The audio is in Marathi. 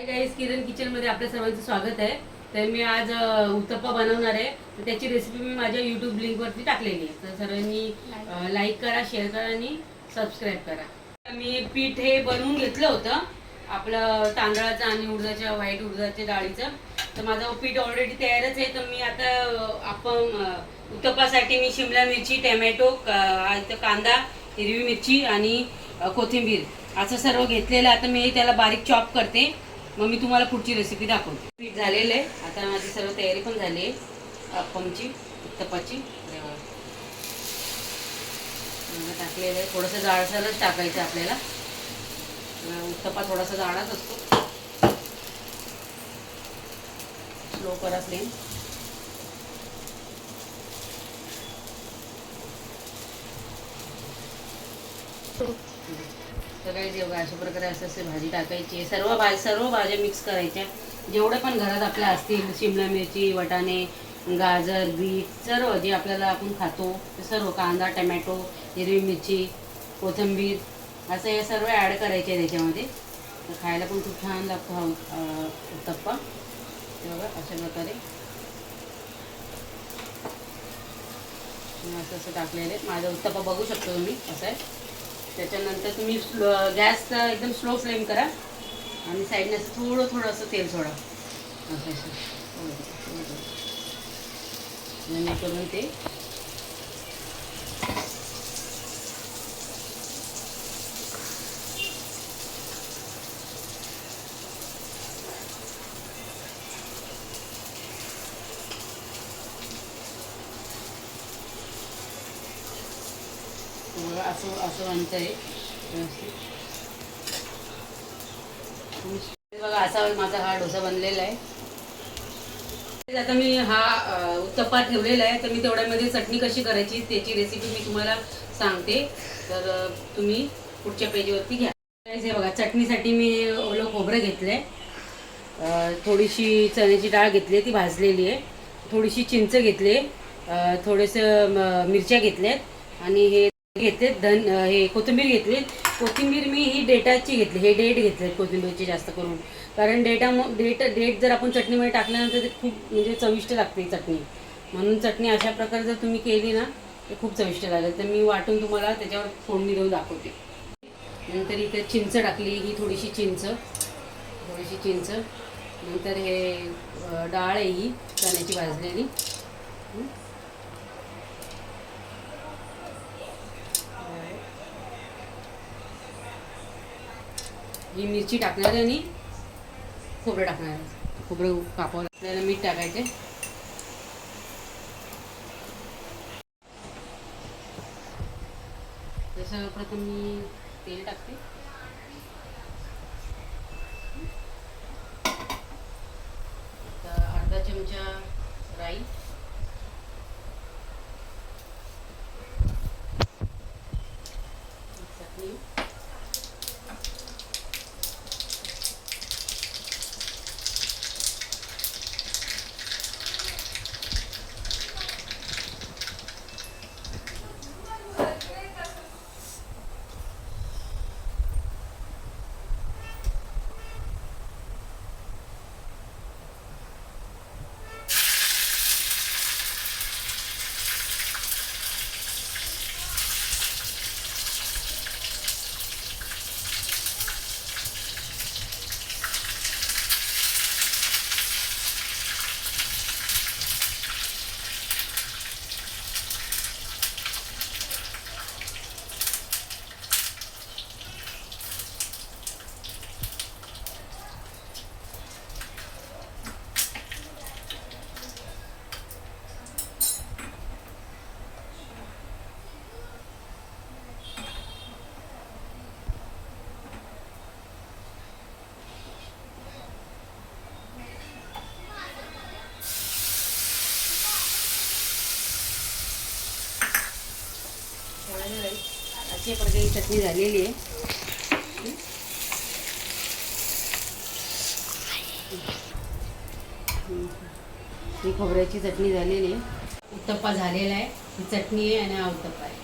हाय गाईस, किरण किचन मध्ये आपल्या सर्वांचं स्वागत आहे. तर मी आज उत्तप्पा बनवणार आहे. तर त्याची रेसिपी मी माझ्या यूट्यूब लिंकवरती टाकलेली आहे. तर सर्वांनी लाईक करा, शेअर करा आणि सबस्क्राईब करा. मी पीठ हे बनवून घेतलं होतं आपलं तांदळाचं आणि उडदाच्या व्हाईट उडदाच्या डाळीचं. तर माझं पीठ ऑलरेडी तयारच आहे. तर मी आता आपण उत्तप्पासाठी मी शिमला मिरची, टोमॅटो, कांदा, हिरवी मिरची आणि कोथिंबीर असं सर्व घेतलेलं. आता मी त्याला बारीक चॉप करते. मग मी तुम्हाला पुढची रेसिपी दाखवते. पीठ झालेलं आहे. आता माझी सर्व तयारी पण झाली आहे अप्पमची, उत्तप्पाची. टाकलेलं आहे. थोडंसं जाडसरच टाकायचं आपल्याला. उत्तप्पा थोडासा जाडाच असतो. स्लो करा फ्लेम. तर काही जेव्हा अशा प्रकारे असे भाजी टाकायची. सर्व भाज्या मिक्स करायच्या. जेवढे पण घरात आपल्या असतील, शिमला मिरची, वाटाणे, गाजर, बीट, सर्व जे आपल्याला आपण खातो ते सर्व, कांदा, टोमॅटो, हिरवी मिरची, कोथिंबीर असं हे सर्व ॲड करायचे आहे त्याच्यामध्ये. तर खायला पण खूप छान लागतो हा उत्तप्पा. बघा अशा प्रकारे असं टाकलेलं आहे. माझा उत्तप्पा बघू शकतो तुम्ही असं आहे. त्याच्यानंतर तुम्ही गॅसचा एकदम स्लो फ्लेम करा आणि साईडने असं थोडं असं तेल सोडा. असं जेणेकरून ते असं बनतंय व्यवस्थित. बघा असा माझा हा डोसा बनलेला आहे. आता मी हा उत्तप्पा ठेवलेला आहे. तर मी तेवढ्यामध्ये चटणी कशी करायची त्याची रेसिपी मी तुम्हाला सांगते. तर तुम्ही पुढच्या पेजवरती घ्या. हे बघा, चटणीसाठी मी ओलं खोबरं घेतलंय, थोडीशी चण्याची डाळ घेतली, ती भाजलेली आहे, थोडीशी चिंच घेतली, थोडेसं मिरच्या घेतल्यात आणि हे घेतले हे कोथिंबीर घेतली. कोथिंबीर मी ही डेटाची घेतली. हे डेट घेतले कोथिंबीरची जास्त करून, कारण डेट जर आपण चटणीमध्ये टाकल्यानंतर ते खूप म्हणजे चविष्ट लागते चटणी. म्हणून चटणी अशा प्रकारे जर तुम्ही केली ना ते खूप चविष्ट लागेल. तर मी वाटून तुम्हाला त्याच्यावर फोडणी देऊन दाखवते. नंतर इथे चिंच टाकली, ही थोडीशी चिंच. नंतर हे डाळ आहे ही चण्याची भाजलेली. ही मिरची टाकणार आहे आणि खोबरं टाकणार आहे. खोबरं कापावं आपल्याला, मीठ टाकायचे. जसं प्रथम मी तेल टाकते. अर्धा चमचा राई, चटणी, अशा प्रकारे चटणी झालेली आहे. ही खोबऱ्याची चटणी झालेली आहे. उत्तप्पा झालेला आहे. ही चटणी आहे आणि हा उत्तप्पा आहे.